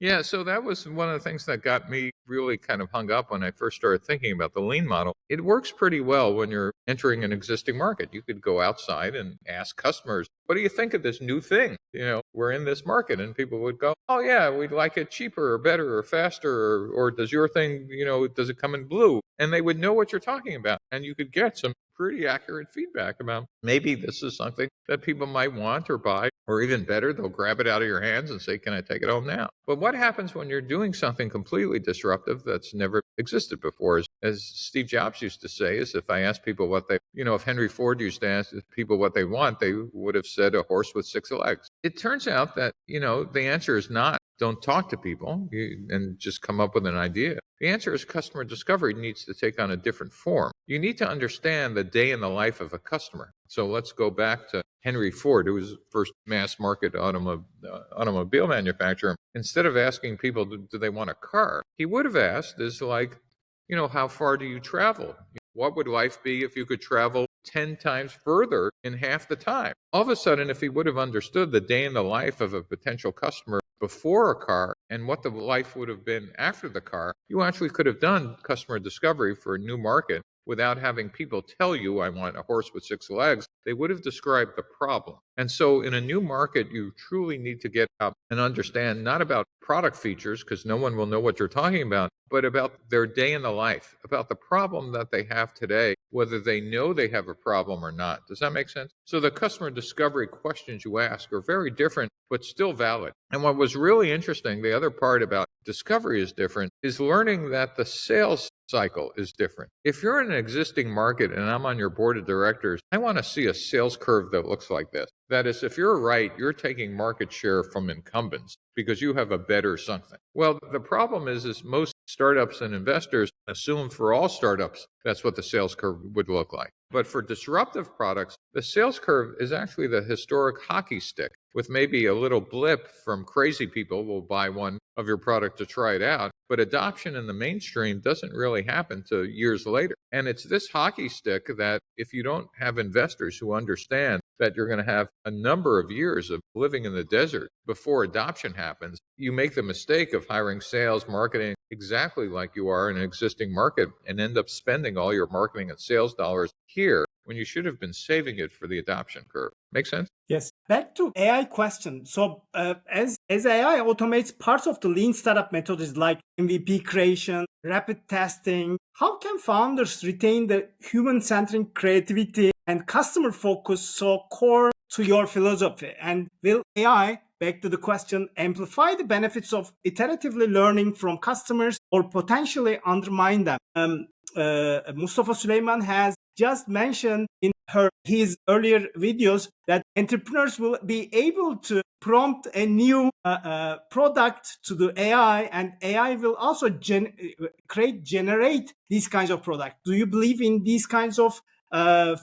Yeah, so that was one of the things that got me really kind of hung up when I first started thinking about the lean model. It works pretty well when you're entering an existing market. You could go outside and ask customers, what do you think of this new thing? We're in this market. And people would go, oh, yeah, we'd like it cheaper or better or faster. Or does your thing, does it come in blue? And they would know what you're talking about. And you could get some pretty accurate feedback about maybe this is something that people might want or buy, or even better, they'll grab it out of your hands and say, can I take it home now? But what happens when you're doing something completely disruptive that's never existed before? As Steve Jobs used to say, is if I ask people what if Henry Ford used to ask people what they want, they would have said a horse with six legs. It turns out that, the answer is not don't talk to people and just come up with an idea. The answer is customer discovery needs to take on a different form. You need to understand the day in the life of a customer. So let's go back to Henry Ford, who was the first mass market automobile manufacturer. Instead of asking people, do they want a car? He would have asked, is like, how far do you travel? What would life be if you could travel 10 times further in half the time? All of a sudden, if he would have understood the day in the life of a potential customer before a car and what the life would have been after the car, you actually could have done customer discovery for a new market without having people tell you, I want a horse with six legs. They would have described the problem. And so in a new market, you truly need to get up and understand not about product features, because no one will know what you're talking about, but about their day in the life, about the problem that they have today, whether they know they have a problem or not. Does that make sense? So the customer discovery questions you ask are very different, but still valid. And what was really interesting, the other part about discovery is different, is learning that the sales cycle is different. If you're in an existing market and I'm on your board of directors, I want to see a sales curve that looks like this. That is, if you're right, you're taking market share from incumbents because you have a better something. Well, the problem is most startups and investors assume for all startups, that's what the sales curve would look like. But for disruptive products, the sales curve is actually the historic hockey stick with maybe a little blip from crazy people will buy one of your product to try it out. But adoption in the mainstream doesn't really happen till years later. And it's this hockey stick that if you don't have investors who understand that you're going to have a number of years of living in the desert before adoption happens, you make the mistake of hiring sales, marketing exactly like you are in an existing market and end up spending all your marketing and sales dollars here when you should have been saving it for the adoption curve. Make sense? Yes. Back to AI question. So as AI automates parts of the lean startup methods like MVP creation, rapid testing, how can founders retain the human-centric creativity and customer focus so core to your philosophy? And will AI, back to the question, amplify the benefits of iteratively learning from customers or potentially undermine them? Mustafa Suleyman has just mentioned in his earlier videos that entrepreneurs will be able to prompt a new product to the AI, and AI will also generate these kinds of products. Do you believe in these kinds of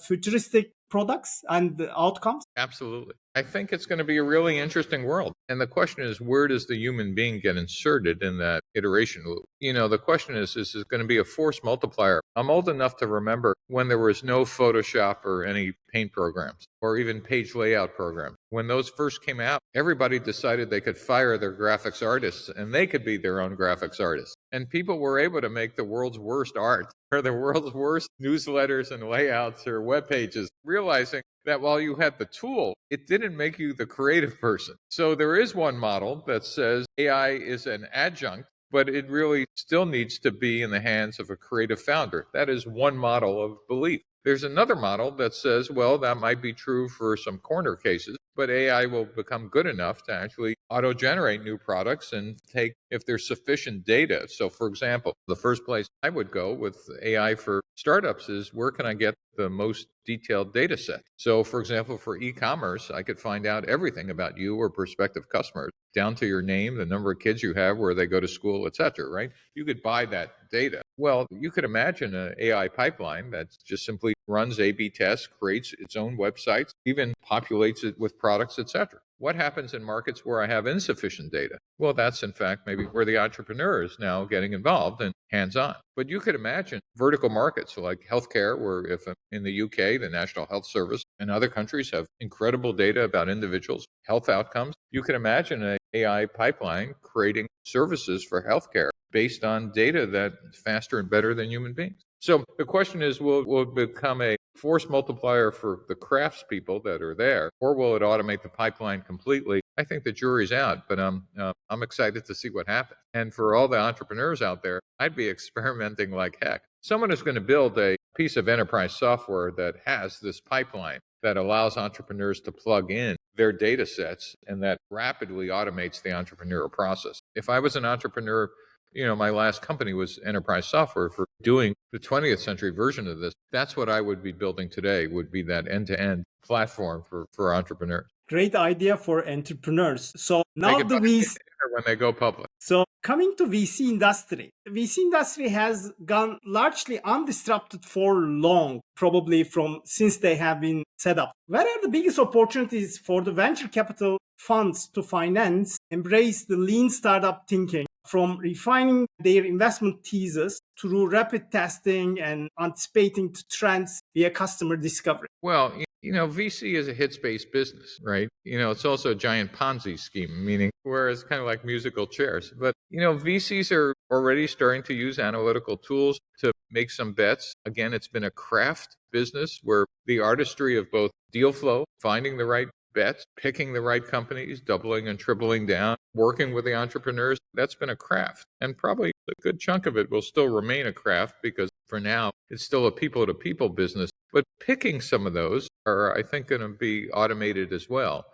futuristic products and outcomes? Absolutely. I think it's going to be a really interesting world. And the question is, where does the human being get inserted in that iteration loop? The question is it going to be a force multiplier? I'm old enough to remember when there was no Photoshop or any paint programs or even page layout programs. When those first came out, everybody decided they could fire their graphics artists and they could be their own graphics artists. And people were able to make the world's worst art or the world's worst newsletters and layouts or web pages, realizing that while you had the tool, it didn't make you the creative person. So there is one model that says AI is an adjunct, but it really still needs to be in the hands of a creative founder. That is one model of belief. There's another model that says, well, that might be true for some corner cases, but AI will become good enough to actually auto-generate new products and take if there's sufficient data. So for example, the first place I would go with AI for startups is where can I get the most detailed data set? So for example, for e-commerce, I could find out everything about you or prospective customers, down to your name, the number of kids you have, where they go to school, etc., right? You could buy that data. Well, you could imagine an AI pipeline that just simply runs A/B tests, creates its own websites, even populates it with products, etc. What happens in markets where I have insufficient data? Well, that's in fact maybe where the entrepreneur is now getting involved and hands-on. But you could imagine vertical markets like healthcare, where if in the UK, the National Health Service and other countries have incredible data about individuals' health outcomes. You can imagine AI pipeline creating services for healthcare based on data that faster and better than human beings. So the question is, will it become a force multiplier for the craftspeople that are there, or will it automate the pipeline completely? I think the jury's out, but I'm excited to see what happens. And for all the entrepreneurs out there, I'd be experimenting like heck. Someone is going to build a piece of enterprise software that has this pipeline that allows entrepreneurs to plug in their data sets and that rapidly automates the entrepreneurial process. If I was an entrepreneur, my last company was enterprise software for doing the 20th century version of this. That's what I would be building today, would be that end-to-end platform for entrepreneurs. Great idea for entrepreneurs. So They now could the buy VC. it when they go public. So coming to VC industry, VC industry has gone largely undisrupted for long, probably from since they have been set up. Where are the biggest opportunities for the venture capital funds to finance, embrace the lean startup thinking, from refining their investment thesis through rapid testing and anticipating the trends via customer discovery? Well, VC is a hits-based business, right? It's also a giant Ponzi scheme, meaning where it's kind of like musical chairs. But, VCs are already starting to use analytical tools to make some bets. Again, it's been a craft business where the artistry of both deal flow, finding the right bets, picking the right companies, doubling and tripling down, working with the entrepreneurs, that's been a craft. And probably a good chunk of it will still remain a craft because for now, it's still a people-to-people business. But picking some of those are, I think, going to be automated as well.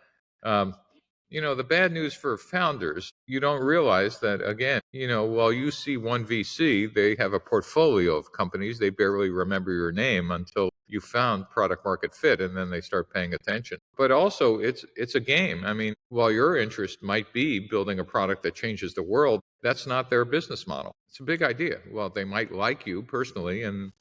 Um, the bad news for founders, you don't realize that, again, while you see one VC, they have a portfolio of companies. They barely remember your name until you found product market fit, and then they start paying attention. But also, it's a game. I mean, while your interest might be building a product that changes the world, that's not their business model. It's a big idea. Well, they might like you personally, and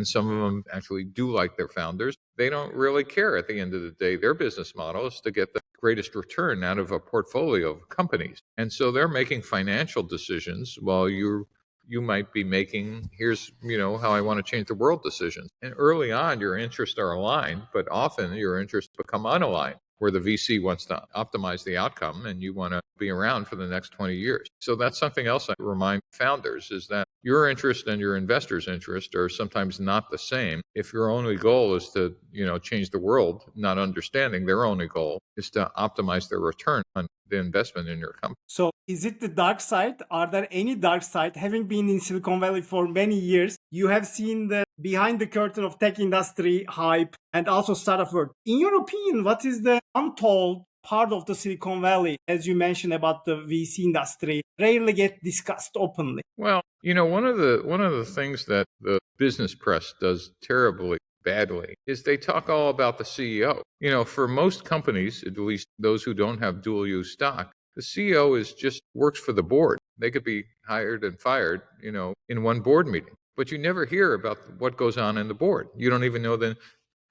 some of them actually do like their founders. They don't really care at the end of the day. Their business model is to get the greatest return out of a portfolio of companies. And so they're making financial decisions while you might be making, here's, how I want to change the world decisions. And early on, your interests are aligned, but often your interests become unaligned, where the VC wants to optimize the outcome and you want to be around for the next 20 years. So that's something else I remind founders is that your interest and your investors' interest are sometimes not the same. If your only goal is to, change the world, not understanding their only goal is to optimize their return on the investment in your company. So is it the dark side? Are there any dark side? Having been in Silicon Valley for many years, you have seen the behind the curtain of tech industry hype and also startup world. In your opinion, what is the untold part of the Silicon Valley, as you mentioned about the VC industry, rarely get discussed openly? Well, one of the things that the business press does terribly badly is they talk all about the CEO. For most companies, at least those who don't have dual use stock, the CEO is just works for the board. They could be hired and fired, in one board meeting. But you never hear about what goes on in the board. You don't even know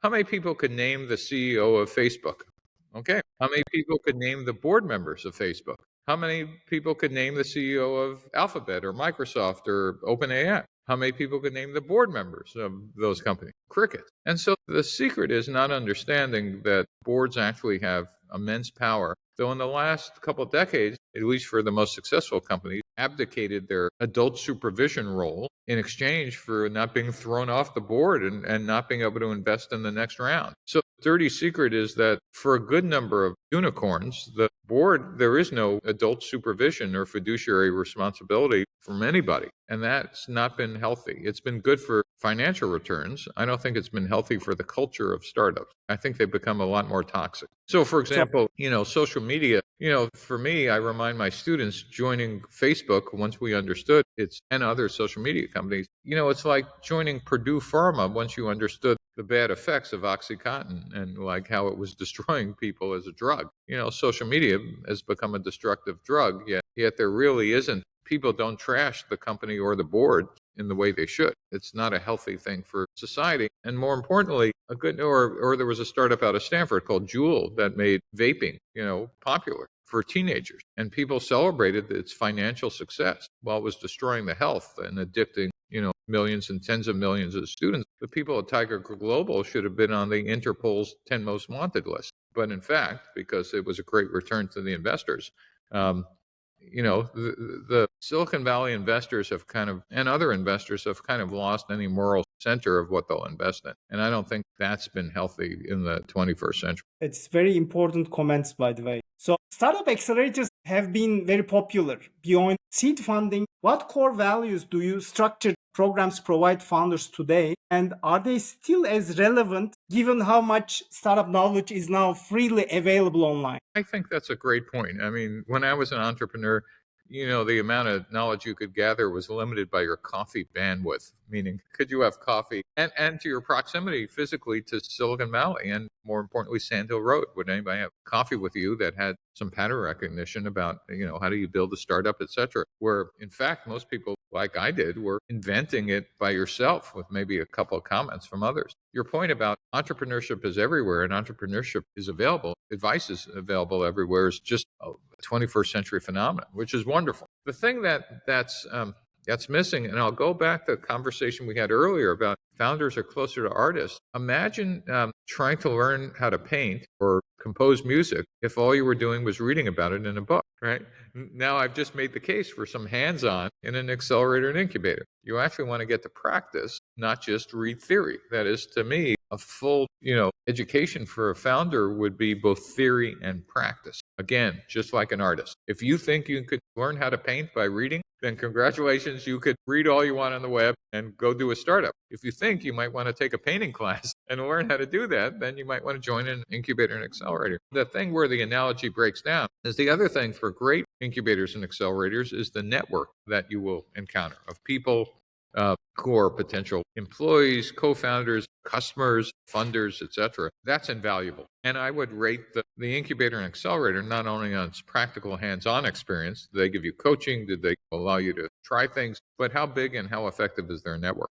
how many people could name the CEO of Facebook? Okay. How many people could name the board members of Facebook? How many people could name the CEO of Alphabet or Microsoft or OpenAI? How many people could name the board members of those companies? Cricket. And so the secret is not understanding that boards actually have immense power. Though in the last couple of decades, at least for the most successful companies, abdicated their adult supervision role in exchange for not being thrown off the board and not being able to invest in the next round. So the dirty secret is that for a good number of unicorns, the board, there is no adult supervision or fiduciary responsibility from anybody. And that's not been healthy. It's been good for financial returns. I don't think it's been healthy for the culture of startups. I think they've become a lot more toxic. So, for example, social media, for me, I remind my students joining Facebook once we understood it's and other social media companies, it's like joining Purdue Pharma once you understood the bad effects of OxyContin and like how it was destroying people as a drug. Social media has become a destructive drug, yet there really isn't. People don't trash the company or the board in the way they should. It's not a healthy thing for society. And more importantly, or there was a startup out of Stanford called Juul that made vaping, popular for teenagers. And people celebrated its financial success while it was destroying the health and addicting, millions and tens of millions of students. The people at Tiger Global should have been on the Interpol's 10 most wanted list. But in fact, because it was a great return to the investors, Um, the Silicon Valley investors have kind of, and other investors have kind of lost any moral center of what they'll invest in. And I don't think that's been healthy in the 21st century. It's very important comments, by the way. So startup accelerators have been very popular. Beyond seed funding, what core values do you structured programs provide founders today? And are they still as relevant given how much startup knowledge is now freely available online? I think that's a great point. I mean, when I was an entrepreneur, the amount of knowledge you could gather was limited by your coffee bandwidth, meaning could you have coffee and to your proximity physically to Silicon Valley and more importantly, Sand Hill Road. Would anybody have coffee with you that had some pattern recognition about, how do you build a startup, et cetera? Where in fact, most people like I did were inventing it by yourself with maybe a couple of comments from others. Your point about entrepreneurship is everywhere and entrepreneurship is available, advice is available everywhere is just a 21st century phenomenon, which is wonderful. The thing that's missing, and I'll go back to the conversation we had earlier about founders are closer to artists. Imagine trying to learn how to paint or compose music if all you were doing was reading about it in a book, right? Now I've just made the case for some hands-on in an accelerator and incubator. You actually want to get to practice, not just read theory. That is, to me, a full, education for a founder would be both theory and practice. Again, just like an artist. If you think you could learn how to paint by reading, then congratulations, you could read all you want on the web and go do a startup. If you think you might want to take a painting class and learn how to do that, then you might want to join an incubator and accelerator. The thing where the analogy breaks down is the other thing for great incubators and accelerators is the network that you will encounter of people who are potential employees, co-founders, customers, funders, etc. That's invaluable. And I would rate the incubator and accelerator not only on its practical hands-on experience, did they give you coaching, did they allow you to try things, but how big and how effective is their network?